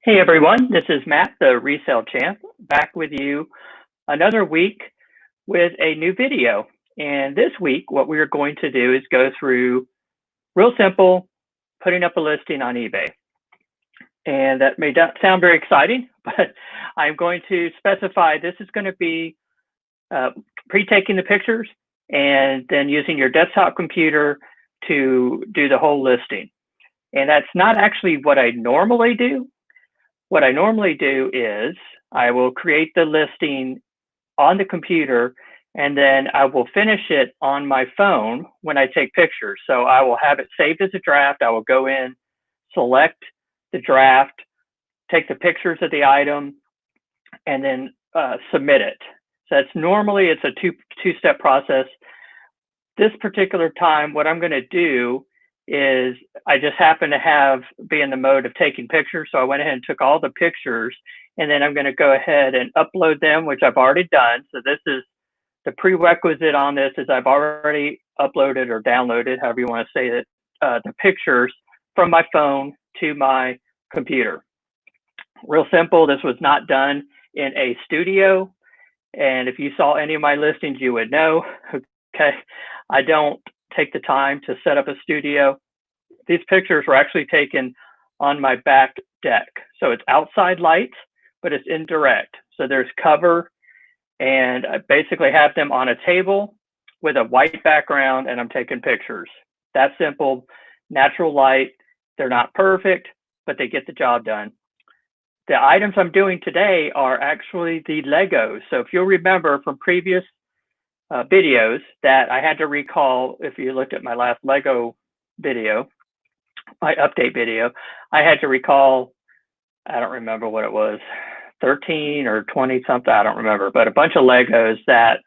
Hey everyone, this is Matt, the Resale Champ, back with you another week with a new video. And this week, what we're going to do is go through real simple, putting up a listing on eBay. And that may not sound very exciting, but I'm going to specify this is going to be pre-taking the pictures and then using your desktop computer to do the whole listing. And that's not actually what I normally do. What I normally do is I will create the listing on the computer and then I will finish it on my phone when I take pictures. So I will have it saved as a draft. I will go in, select the draft, take the pictures of the item, and then submit it. So it's normally a two-step process. This particular time, what I'm going to do is I just happen to be in the mode of taking pictures. So I went ahead and took all the pictures, and then I'm going to go ahead and upload them, which I've already done. So this is the prerequisite on this is I've already uploaded or downloaded, however you want to say it, the pictures from my phone to my computer. Real simple. This was not done in a studio. And if you saw any of my listings, you would know, okay, I don't take the time to set up a studio. These pictures were actually taken on my back deck. So it's outside light, but it's indirect. So there's cover, and I basically have them on a table with a white background, and I'm taking pictures. That simple, natural light. They're not perfect, but they get the job done. The items I'm doing today are actually the Legos. So if you'll remember from previous videos that I had to recall, if you looked at my last Lego video, my update video, I had to recall, I don't remember what it was, 13 or 20 something, I don't remember, but a bunch of Legos that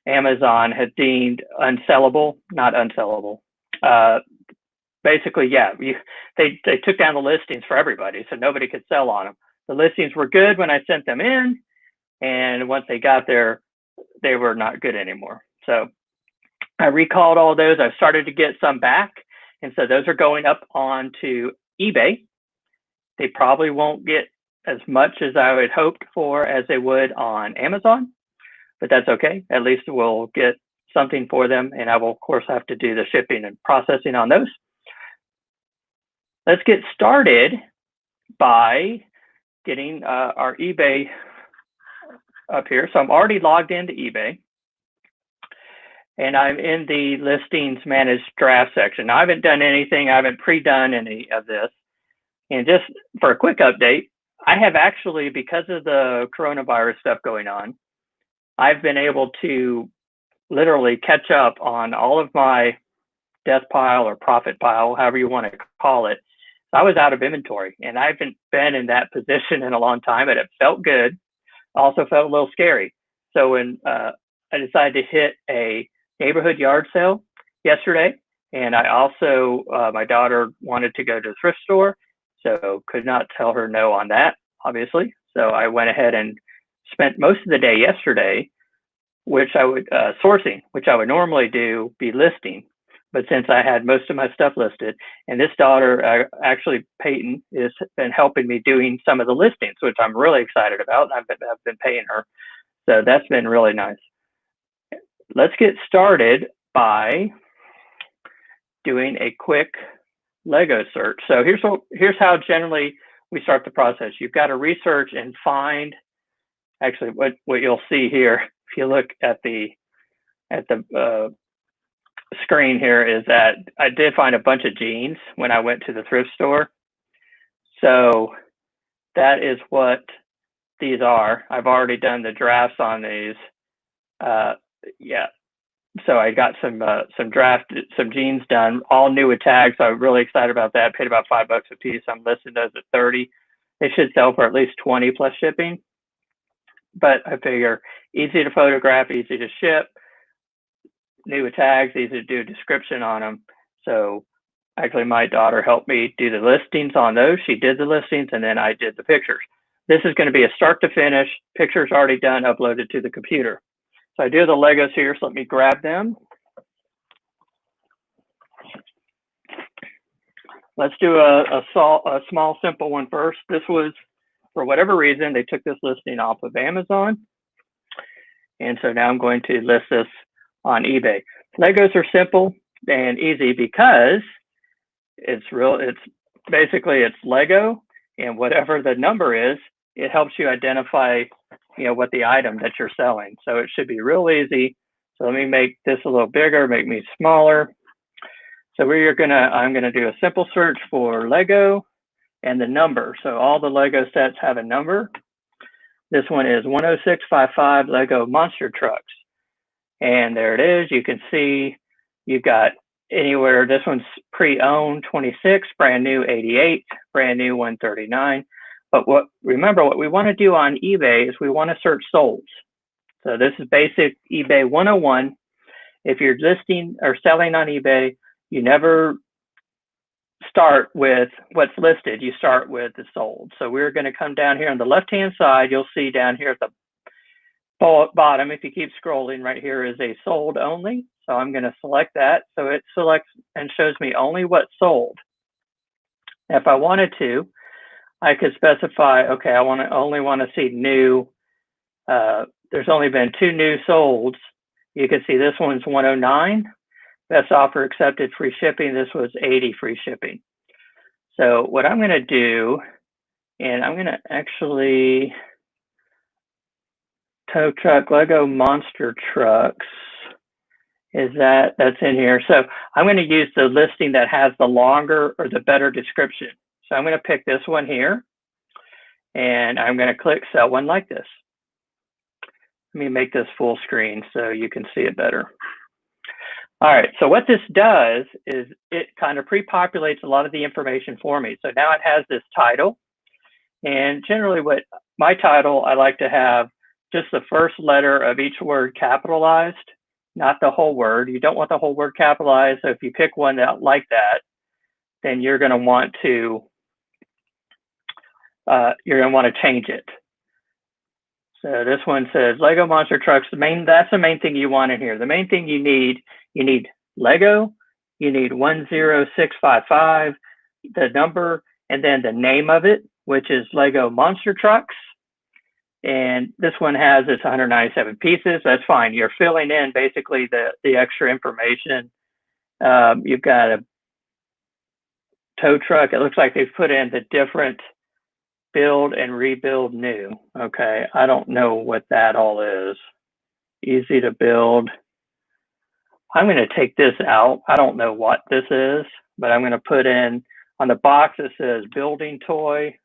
Amazon had deemed unsellable, not unsellable. Basically, yeah, they took down the listings for everybody, so nobody could sell on them. The listings were good when I sent them in, and once they got there, they were not good anymore. So I recalled all those. I started to get some back. And so those are going up onto eBay. They probably won't get as much as I would hoped for as they would on Amazon, but that's okay. At least we'll get something for them. And I will, of course, have to do the shipping and processing on those. Let's get started by getting our eBay up here. So I'm already logged into eBay, and I'm in the listings managed draft section. Now, I haven't done anything. I haven't pre-done any of this. And just for a quick update, I have actually, because of the coronavirus stuff going on, I've been able to literally catch up on all of my death pile or profit pile, however you want to call it. I was out of inventory, and I haven't been in that position in a long time, and it felt good. Also felt a little scary. So when I decided to hit a neighborhood yard sale yesterday, and I also, my daughter wanted to go to the thrift store, so could not tell her no on that, obviously. So I went ahead and spent most of the day yesterday, which I would sourcing, which I would normally do, be listing. But since I had most of my stuff listed, and this daughter, actually Peyton, has been helping me doing some of the listings, which I'm really excited about. I've been paying her. So that's been really nice. Let's get started by doing a quick Lego search. So here's how generally we start the process. You've got to research and find, actually what you'll see here, if you look at the screen here, is that I did find a bunch of jeans when I went to the thrift store. So that is what these are. I've already done the drafts on these. Yeah. So I got some jeans done, all new with tags. So I'm really excited about that. Paid about $5 a piece. I'm listing those at 30. They should sell for at least 20 plus shipping. But I figure easy to photograph, easy to ship, new with tags, easy to do a description on them. So actually my daughter helped me do the listings on those. She did the listings, and then I did the pictures. This is going to be a start to finish, pictures already done, uploaded to the computer. So I do the Legos here, so let me grab them. Let's do a small, simple one first. This was for whatever reason, they took this listing off of Amazon. And so now I'm going to list this on eBay. Legos are simple and easy because it's basically Lego, and whatever the number is, it helps you identify, what the item that you're selling. So it should be real easy. So let me make this a little bigger, make me smaller. So I'm gonna do a simple search for Lego and the number. So all the Lego sets have a number. This one is 10655 Lego Monster Trucks. And there it is. You can see you've got anywhere. This one's pre-owned 26, brand new 88, brand new 139. But remember what we want to do on eBay is we want to search solds. So this is basic eBay 101. If you're listing or selling on eBay, you never start with what's listed. You start with the sold. So we're going to come down here on the left-hand side. You'll see down here at the bottom, if you keep scrolling, right here is a sold only. So I'm going to select that. So it selects and shows me only what's sold. If I wanted to, I could specify, okay, I only want to see new. There's only been 2 new solds. You can see this one's 109. Best offer accepted, free shipping. This was 80, free shipping. So what I'm going to do, and I'm going to actually tow truck Lego Monster Trucks that's in here. So I'm going to use the listing that has the longer or the better description. So I'm going to pick this one here, and I'm going to click sell one like this. Let me make this full screen so you can see it better. All right, so what this does is it kind of pre-populates a lot of the information for me. So now it has this title, and generally what my title, I like to have just the first letter of each word capitalized, not the whole word. You don't want the whole word capitalized. So if you pick one like that, then you're going to want to change it. So this one says Lego Monster Trucks. That's the main thing you want in here. The main thing you need Lego, you need 10655, the number, and then the name of it, which is Lego Monster Trucks. And this one has its 197 pieces. That's fine. You're filling in basically the extra information. You've got a tow truck. It looks like they've put in the different build and rebuild new. Okay, I don't know what that all is. Easy to build. I'm going to take this out. I don't know what this is, but I'm going to put in on the box it says building toy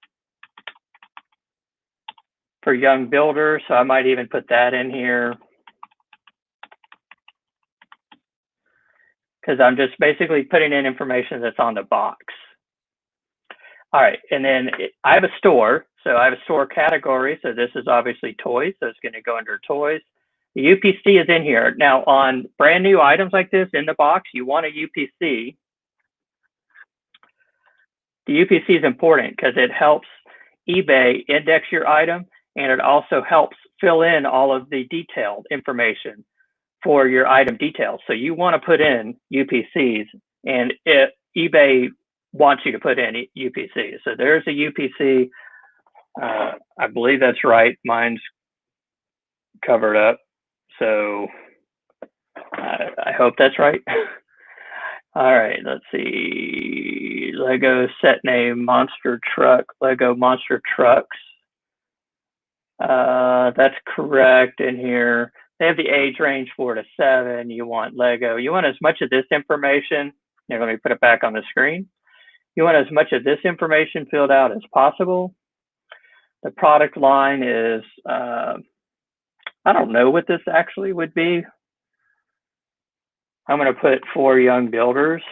for young builders. So I might even put that in here because I'm just basically putting in information that's on the box. All right, and then I have a store. So I have a store category. So this is obviously toys. So it's going to go under toys. The UPC is in here. Now on brand new items like this in the box, you want a UPC. The UPC is important because it helps eBay index your item, and it also helps fill in all of the detailed information for your item details. So you want to put in UPCs, and eBay wants you to put in UPC. So there's a UPC. I believe that's right. Mine's covered up. So I hope that's right. All right, let's see. Lego set name Monster Truck, Lego Monster Trucks. That's correct in here. They have the age range 4 to 7. You want Lego. You want as much of this information. Here, let me put it back on the screen. You want as much of this information filled out as possible. The product line is, I don't know what this actually would be. I'm going to put for young builders.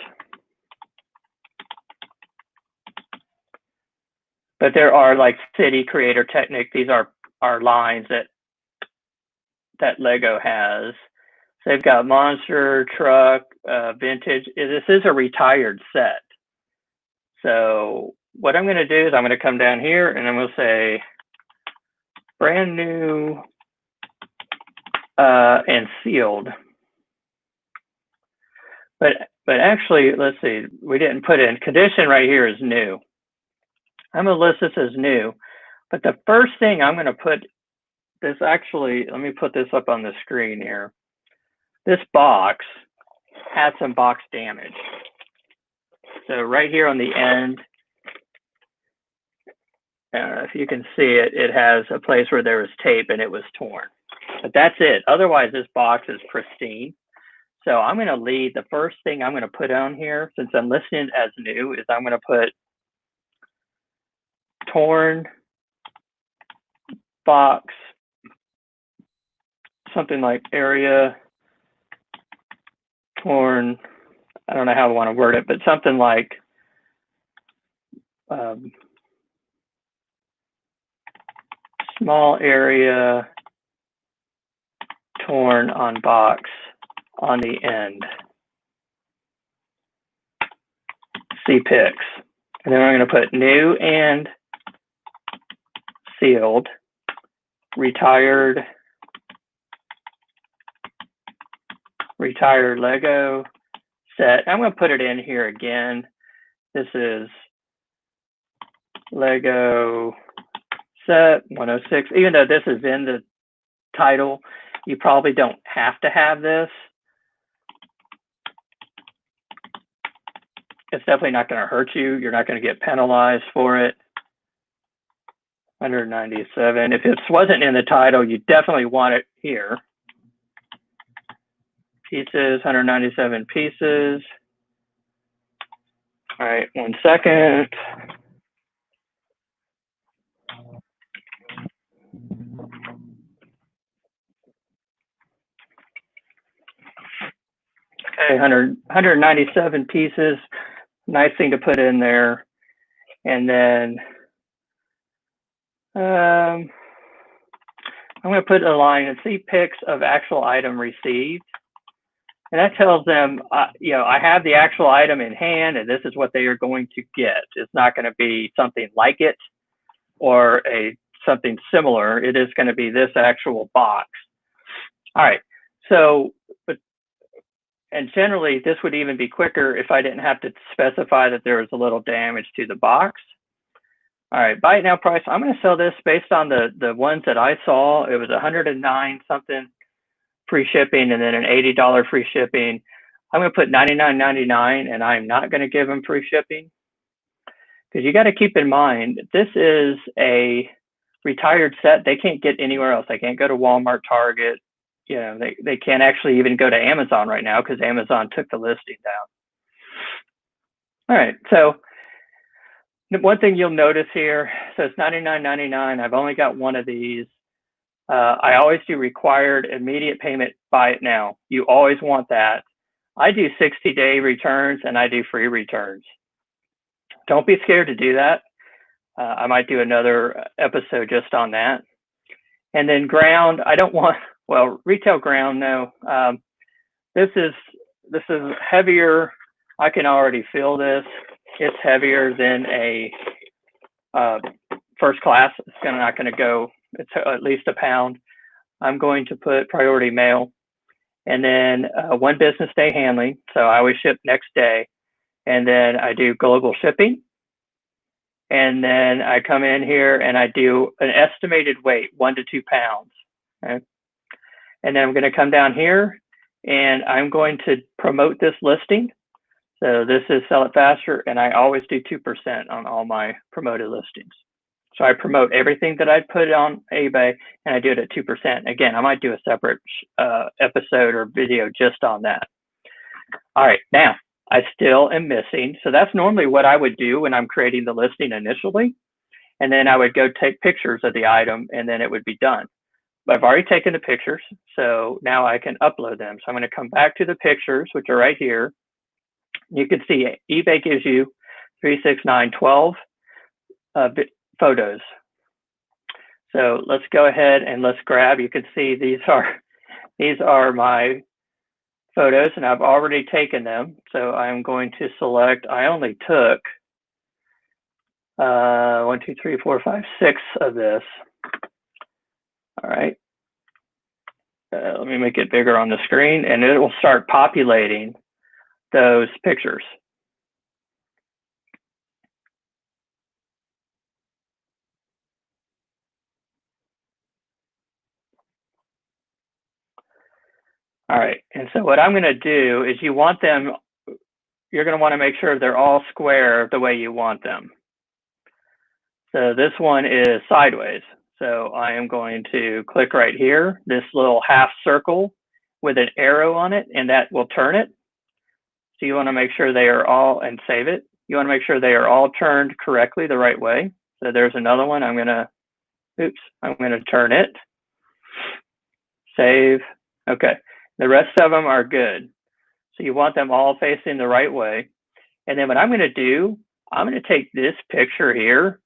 But there are like City, Creator, Technic. These are lines that Lego has. So they've got Monster Truck, Vintage. This is a retired set. So what I'm going to do is I'm going to come down here and I'm going to say brand new and sealed. But actually, let's see, we didn't put in condition right here is new. I'm going to list this as new, But the first thing I'm going to put this actually, let me put this up on the screen here. This box had some box damage. So right here on the end, if you can see it, it has a place where there was tape and it was torn. But that's it. Otherwise, this box is pristine. So I'm going to lead. The first thing I'm going to put on here, since I'm listing it as new, is I'm going to put torn box, something like area torn. I don't know how I want to word it, but something like small area torn on box on the end. See pics. And then we're going to put new and sealed, retired Lego set. I'm going to put it in here again. This is Lego set 106. Even though this is in the title, you probably don't have to have this. It's definitely not going to hurt you. You're not going to get penalized for it. 197. If this wasn't in the title, you definitely want it here. Pieces, 197 pieces. All right, 1 second. Okay, 197 pieces. Nice thing to put in there. And then I'm going to put a line and see pics of actual item received. And that tells them, I have the actual item in hand and this is what they are going to get. It's not going to be something like it or something similar. It is going to be this actual box. All right. So, and generally this would even be quicker if I didn't have to specify that there was a little damage to the box. All right, buy it now price. I'm going to sell this based on the ones that I saw. It was 109 something free shipping and then an $80 free shipping. I'm going to put $99.99 and I'm not going to give them free shipping. Because you got to keep in mind, this is a retired set. They can't get anywhere else. They can't go to Walmart, Target. They can't actually even go to Amazon right now because Amazon took the listing down. All right, so one thing you'll notice here, so it's $99.99. I've only got one of these. I always do required immediate payment, buy it now. You always want that. I do 60-day returns and I do free returns. Don't be scared to do that. I might do another episode just on that. And then ground, I don't want, well, retail ground, no. This is heavier. I can already feel this. It's heavier than a first class. It's not going to go, it's at least a pound. I'm going to put priority mail and then 1 business day handling. So I always ship next day. And then I do global shipping. And then I come in here and I do an estimated weight, 1 to 2 pounds. Okay? And then I'm going to come down here and I'm going to promote this listing. So this is sell it faster, and I always do 2% on all my promoted listings. So I promote everything that I put on eBay, and I do it at 2%. Again, I might do a separate episode or video just on that. All right, now I still am missing. So that's normally what I would do when I'm creating the listing initially, and then I would go take pictures of the item, and then it would be done. But I've already taken the pictures, so now I can upload them. So I'm going to come back to the pictures, which are right here. You can see eBay gives you 3, 6, 9, 12 photos. So let's go ahead and let's grab. You can see these are my photos, and I've already taken them. So I'm going to select. I only took 1, 2, 3, 4, 5, 6 of this. All right. Let me make it bigger on the screen, and it will start populating those pictures. All right, and so what I'm going to do is you're going to want to make sure they're all square the way you want them. So this one is sideways. So I am going to click right here, this little half circle with an arrow on it, and that will turn it. So you want to make sure they are all, and save it. You want to make sure they are all turned correctly the right way. So there's another one. I'm going to turn it. Save. Okay. The rest of them are good. So you want them all facing the right way. And then what I'm going to do, I'm going to take this picture here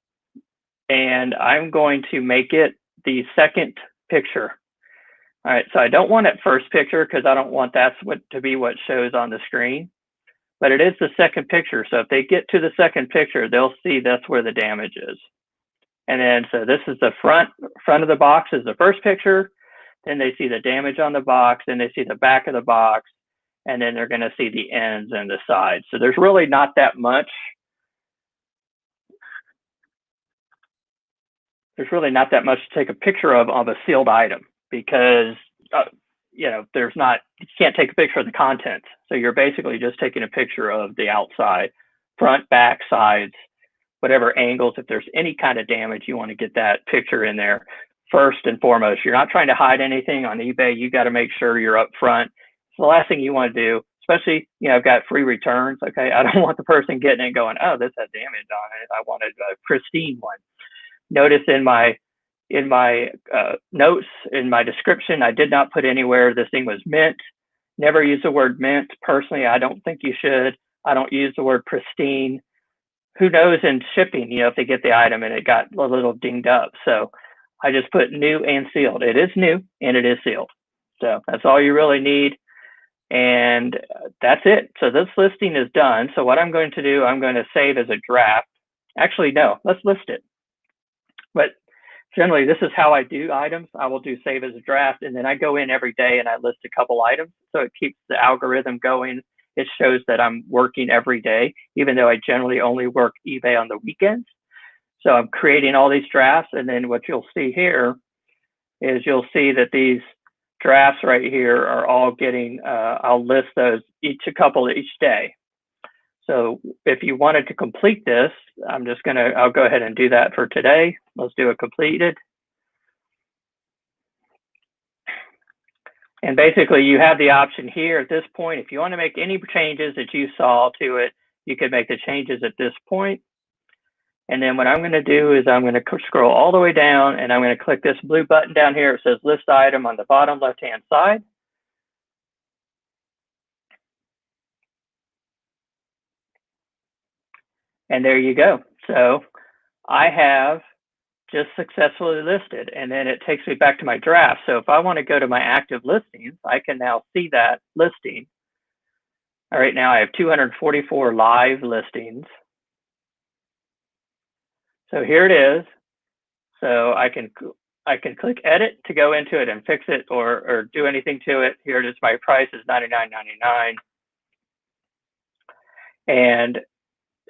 and I'm going to make it the second picture. All right, so I don't want it first picture because I don't want that to be what shows on the screen, but it is the second picture. So if they get to the second picture, they'll see that's where the damage is. And then, so this is the front of the box is the first picture. Then they see the damage on the box, then they see the back of the box, and then they're going to see the ends and the sides. So there's really not that much. There's really not that much to take a picture of a sealed item because, you know, you can't take a picture of the contents. So you're basically just taking a picture of the outside, front, back, sides, whatever angles. If there's any kind of damage, you want to get that picture in there first and foremost. You're not trying to hide anything on eBay. You got to make sure you're up front. It's the last thing you want to do, especially, you know, I've got free returns. Okay. I don't want the person getting it going, oh, this has damage on it. I wanted a pristine one. Notice in my notes, in my description, I did not put anywhere this thing was mint. Never use the word mint. Personally, I don't think you should. I don't use the word pristine. Who knows in shipping, you know, if they get the item and it got a little dinged up. So I just put new and sealed. It is new and it is sealed. So that's all you really need. And that's it. So this listing is done. So what I'm going to do, I'm going to save as a draft. Actually, no, let's list it. But generally, this is how I do items. I will do save as a draft, and then I go in every day and I list a couple items. So it keeps the algorithm going. It shows that I'm working every day, even though I generally only work eBay on the weekends. So I'm creating all these drafts, and then what you'll see here is you'll see that these drafts right here are all getting, I'll list those a couple each day. So if you wanted to complete this, I'll go ahead and do that for today. Let's do it completed. And basically you have the option here at this point. If you want to make any changes that you saw to it, you can make the changes at this point. And then what I'm going to do is I'm going to scroll all the way down and I'm going to click this blue button down here. It says list item on the bottom left-hand side. And there you go. So I have just successfully listed, and then it takes me back to my draft. So if I want to go to my active listings, I can now see that listing. All right, now I have 244 live listings. So here it is. So I can click edit to go into it and fix it or do anything to it. Here it is. My price is $99.99. And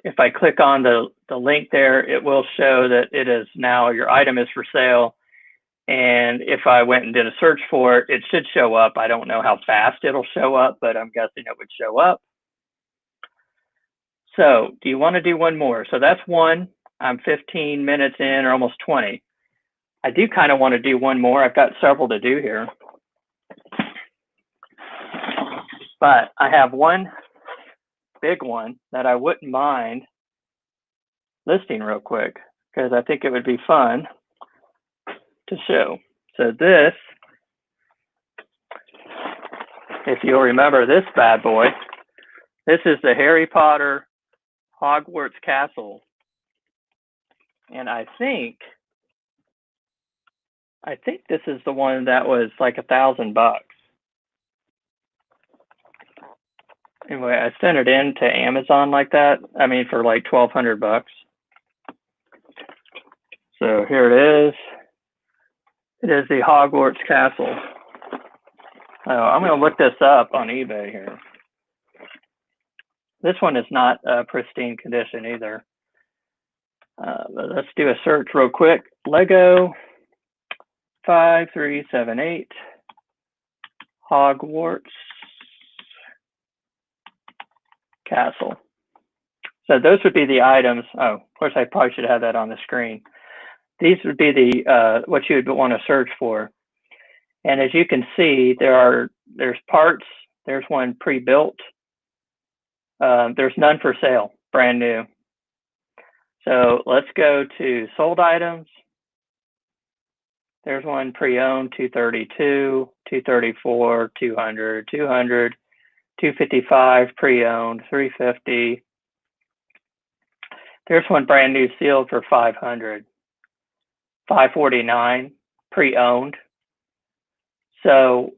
if I click on the link there, it will show that it is now your item is for sale. And if I went and did a search for it, it should show up. I don't know how fast it'll show up, but I'm guessing it would show up. So do you want to do one more? So that's one. I'm 15 minutes in, or almost 20. I do kind of want to do one more. I've got several to do here. But I have one big one that I wouldn't mind listing real quick because I think it would be fun to show. So this, if you'll remember this bad boy, this is the Harry Potter Hogwarts Castle. And I think this is the one that was like $1,000. Anyway, I sent it in to Amazon like that. I mean, for like $1,200. So here it is. It is the Hogwarts Castle. Oh, I'm going to look this up on eBay here. This one is not pristine condition either. But let's do a search real quick. Lego 5378 Hogwarts Castle. So those would be the items. Oh, of course, I probably should have that on the screen. These would be the what you would want to search for. And as you can see, there's parts. There's one pre-built. There's none for sale, brand new. So let's go to sold items. There's one pre-owned, 232, 234, 200, 200, 255 pre-owned, 350. There's one brand new sealed for 500, 549 pre-owned. So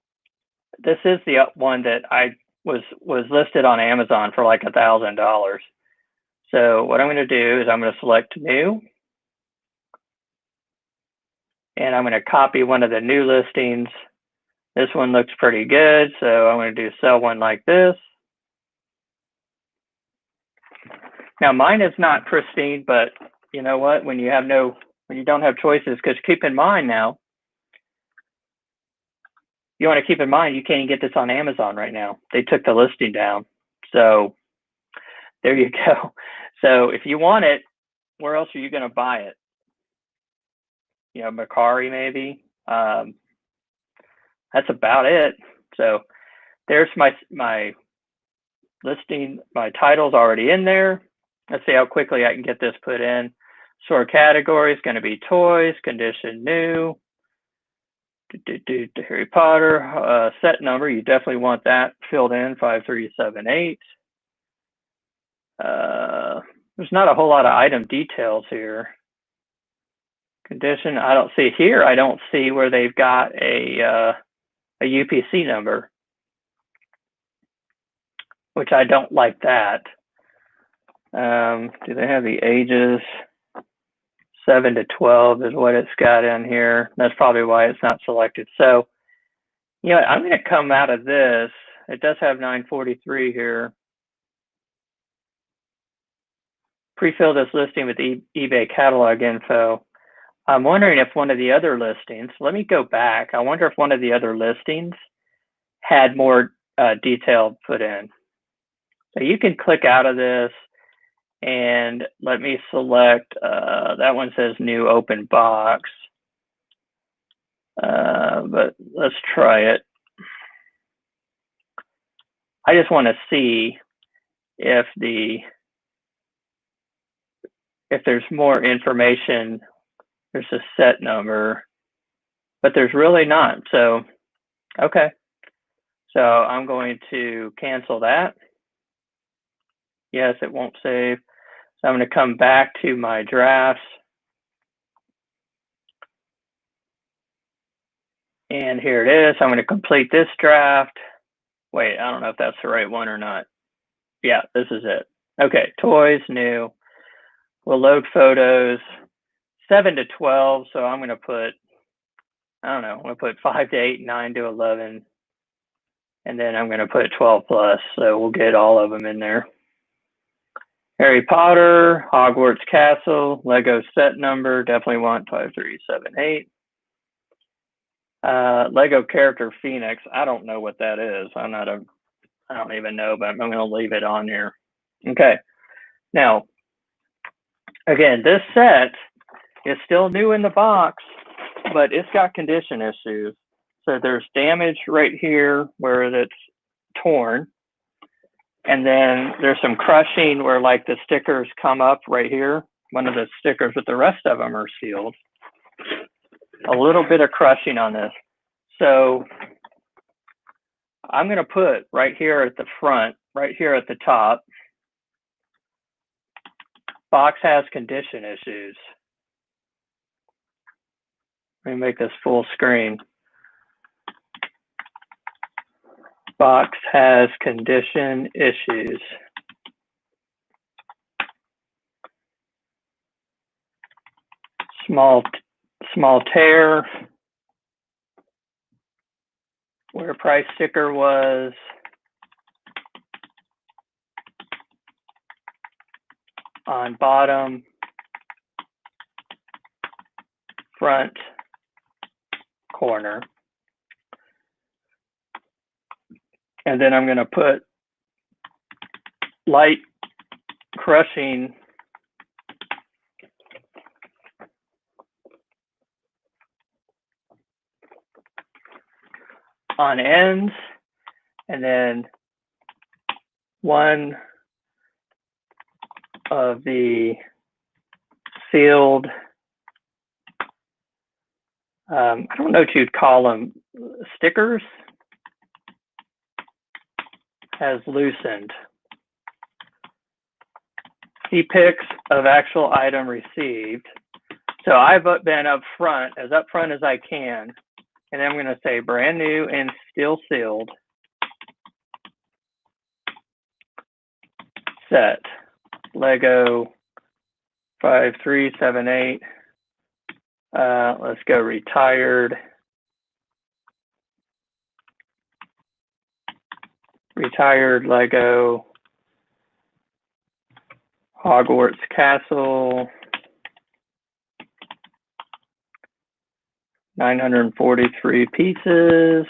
this is the one that I was listed on Amazon for like $1,000. So what I'm going to do is I'm going to select new, and I'm going to copy one of the new listings. This one looks pretty good, so I'm going to do sell one like this. Now mine is not pristine, but you know what? When you don't have choices, because keep in mind now, you want to keep in mind you can't get this on Amazon right now. They took the listing down. So there you go. So if you want it, where else are you going to buy it? You know, Mercari maybe. That's about it. So there's my listing. My title's already in there. Let's see how quickly I can get this put in. Sort category is going to be toys, condition new. Harry Potter, set number, you definitely want that filled in, 5378. There's not a whole lot of item details here. Condition, I don't see here. I don't see where they've got a UPC number, which I don't like that. Do they have the ages? 7 to 12 is what it's got in here. That's probably why it's not selected. So, you know, I'm going to come out of this. It does have 943 here. Pre-fill this listing with eBay catalog info. I'm wondering if one of the other listings, let me go back. I wonder if one of the other listings had more detail put in. So you can click out of this and let me select, that one says new open box. But let's try it. I just want to see if there's more information. There's a set number, but there's really not. So, okay. So I'm going to cancel that. Yes, it won't save. So I'm going to come back to my drafts. And here it is. I'm going to complete this draft. Wait, I don't know if that's the right one or not. Yeah, this is it. Okay, toys, new. We'll load photos, 7 to 12. So I'm going to put, I don't know, I'm going to put 5 to 8, 9 to 11. And then I'm going to put 12 plus. So we'll get all of them in there. Harry Potter, Hogwarts Castle, Lego set number, definitely want 5378. Lego character Phoenix, I don't know what that is. I don't even know, but I'm going to leave it on here. Okay. Now, again, this set is still new in the box, but it's got condition issues. So there's damage right here where it's torn. And then there's some crushing where like the stickers come up right here. One of the stickers, but the rest of them are sealed. A little bit of crushing on this. So I'm going to put right here at the front, right here at the top, box has condition issues. Let me make this full screen. Box has condition issues. Small tear where price sticker was. On bottom, front corner. And then I'm going to put light crushing on ends, and then one of the sealed, I don't know what you'd call them, stickers, has loosened. See pics of actual item received. So I've been as upfront as I can, and I'm going to say brand new and still sealed set Lego 5378. Let's go retired Lego Hogwarts Castle, 943 pieces.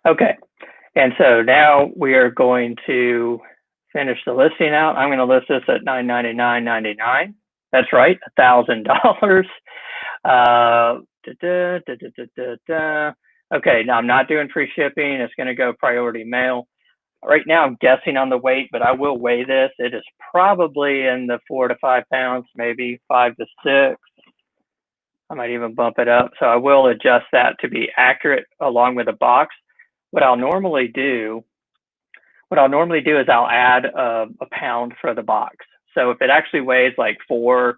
Okay, and so now we are going to finish the listing out. I'm going to list this at $999.99. That's right, $1,000. Okay, now I'm not doing free shipping. It's going to go priority mail. Right now I'm guessing on the weight, but I will weigh this. It is probably in the 4 to 5 pounds, maybe 5 to 6. I might even bump it up. So I will adjust that to be accurate along with the box. What I'll normally do is I'll add a pound for the box. So if it actually weighs like let's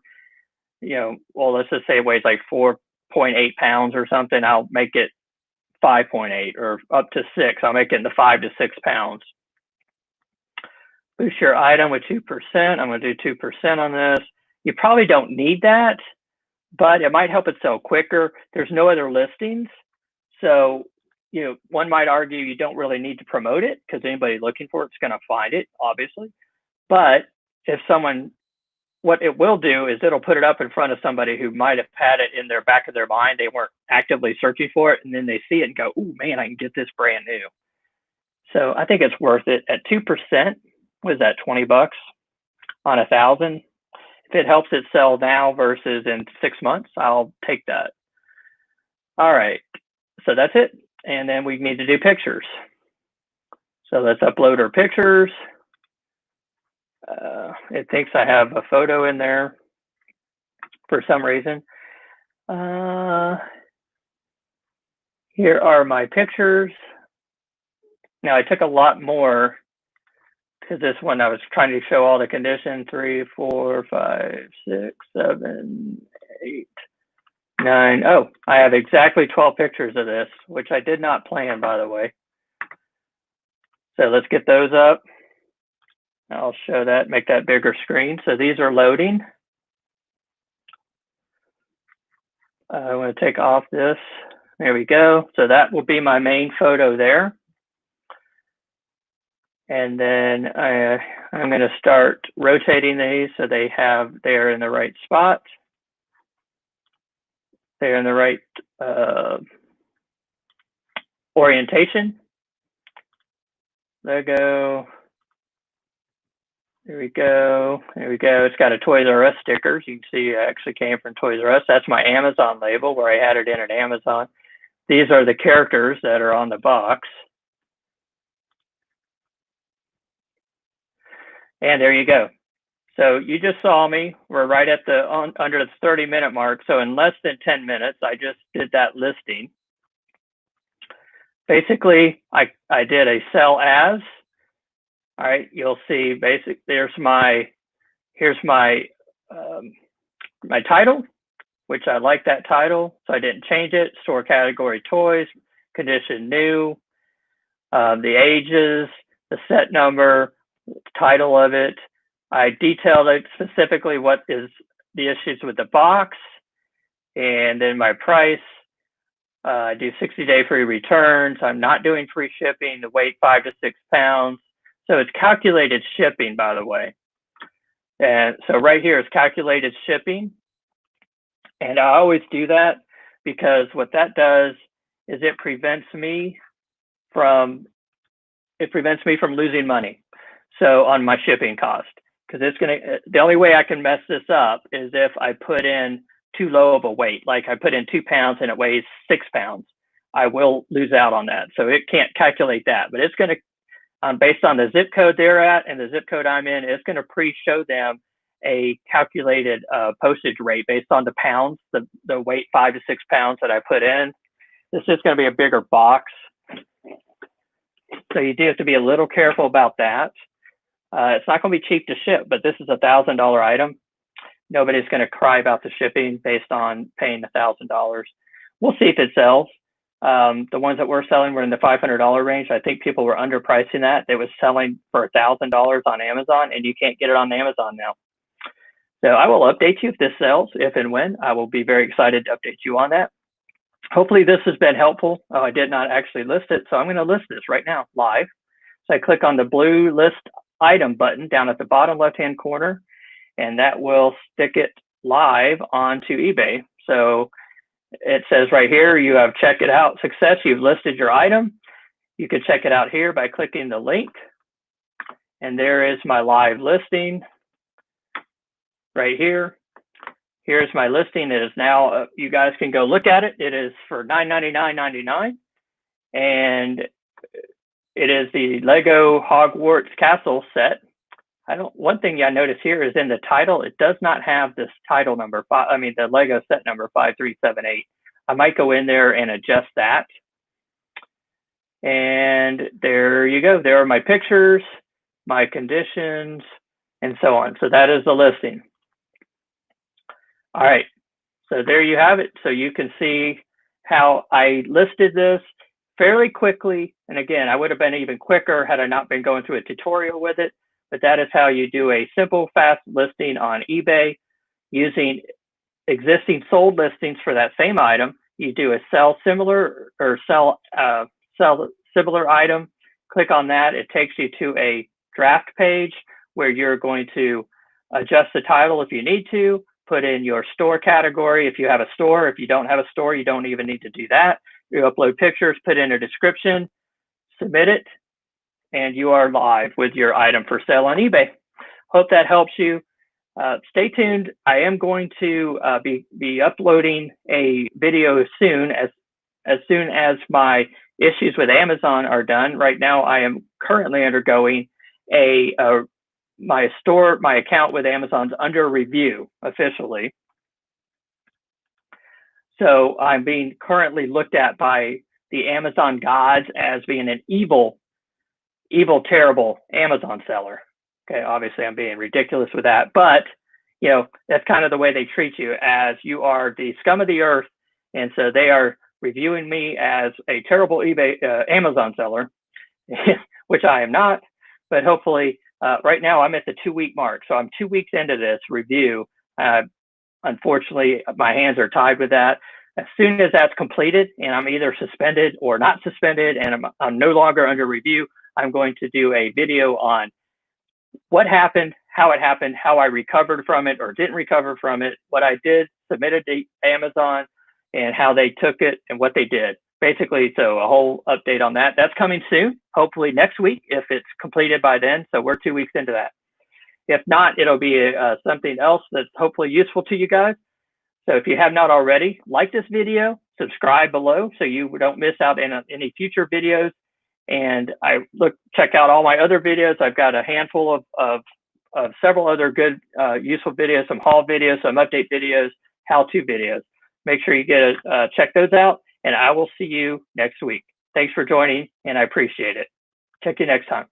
just say it weighs like 4.8 pounds or something, I'll make it 5.8 or up to 6. I'll make it in the 5 to 6 pounds. Boost your item with 2%. I'm going to do 2% on this. You probably don't need that, but it might help it sell quicker. There's no other listings. So, one might argue you don't really need to promote it because anybody looking for it's going to find it, obviously. But what it will do is it'll put it up in front of somebody who might have had it in their back of their mind. They weren't actively searching for it, and then they see it and go, "Ooh, man, I can get this brand new." So I think it's worth it at 2%. What is that, $20 on 1,000? If it helps it sell now versus in 6 months, I'll take that. All right, so that's it. And then we need to do pictures. So let's upload our pictures. It thinks I have a photo in there for some reason. Here are my pictures. Now I took a lot more because this one I was trying to show all the conditions: 3, 4, 5, 6, 7, 8, 9. Oh, I have exactly 12 pictures of this, which I did not plan, by the way. So let's get those up. I'll show that, make that bigger screen. So these are loading. I want to take off this. There we go. So that will be my main photo there. And then I'm going to start rotating these so they're in the right spot. They're in the right orientation. Lego. There we go. There we go. It's got a Toys R Us stickers. You can see it actually came from Toys R Us. That's my Amazon label where I had it in at Amazon. These are the characters that are on the box. And there you go. So you just saw me. We're right at under the 30-minute mark. So in less than 10 minutes, I just did that listing. Basically, I did a sell as. All right, you'll see here's my my title, which I like that title, so I didn't change it. Store category toys, condition new, the ages, the set number, title of it. I detailed it specifically what is the issues with the box, and then my price. I do 60-day free returns. I'm not doing free shipping. The weight 5 to 6 pounds. So it's calculated shipping, by the way. And so right here is calculated shipping. And I always do that because what that does is it prevents me from losing money. So on my shipping cost, because the only way I can mess this up is if I put in too low of a weight, like I put in 2 pounds and it weighs 6 pounds. I will lose out on that. So it can't calculate that, but it's going to, based on the zip code they're at and the zip code I'm in, it's going to pre-show them a calculated postage rate based on the pounds, the weight 5 to 6 pounds that I put in. This is going to be a bigger box. So you do have to be a little careful about that. It's not going to be cheap to ship, but this is a $1,000 item. Nobody's going to cry about the shipping based on paying $1,000. We'll see if it sells. The ones that we're selling were in the $500 range. I think people were underpricing that. It was selling for $1,000 on Amazon, and you can't get it on Amazon now. So I will update you if this sells, if and when. I will be very excited to update you on that. Hopefully this has been helpful. Oh, I did not actually list it, so I'm going to list this right now live. So I click on the blue list item button down at the bottom left-hand corner, and that will stick it live onto eBay. So it says right here, you have check it out success. You've listed your item. You can check it out here by clicking the link. And there is my live listing right here. Here's my listing. It is now, you guys can go look at it. It is for $999.99. And it is the Lego Hogwarts Castle set. One thing I notice here is in the title, it does not have this title number, the Lego set number 5378. I might go in there and adjust that. And there you go. There are my pictures, my conditions, and so on. So that is the listing. All right. So there you have it. So you can see how I listed this fairly quickly. And again, I would have been even quicker had I not been going through a tutorial with it. But that is how you do a simple, fast listing on eBay using existing sold listings for that same item. You do a sell similar or sell similar item. Click on that. It takes you to a draft page where you're going to adjust the title if you need to, put in your store category if you have a store. If you don't have a store, you don't even need to do that. You upload pictures, put in a description, submit it, and you are live with your item for sale on eBay. Hope that helps you. Stay tuned. I am going to be uploading a video soon, as soon as my issues with Amazon are done. Right now, I am currently undergoing my account with Amazon's under review officially. So I'm being currently looked at by the Amazon gods as being an evil, terrible Amazon seller. Okay, obviously I'm being ridiculous with that, but that's kind of the way they treat you, as you are the scum of the earth, and so they are reviewing me as a terrible Amazon seller, which I am not. But hopefully, right now I'm at the 2-week mark, so I'm 2 weeks into this review. Unfortunately, my hands are tied with that. As soon as that's completed, and I'm either suspended or not suspended, and I'm no longer under review, I'm going to do a video on what happened, how it happened, how I recovered from it or didn't recover from it, what I did, submitted to Amazon, and how they took it and what they did. Basically, so a whole update on that. That's coming soon, hopefully next week if it's completed by then. So we're 2 weeks into that. If not, it'll be something else that's hopefully useful to you guys. So if you have not already, like this video, subscribe below so you don't miss out on any future videos. And check out all my other videos. I've got a handful of several other good, useful videos, some haul videos, some update videos, how-to videos. Make sure you check those out, and I will see you next week. Thanks for joining, and I appreciate it. Check you next time.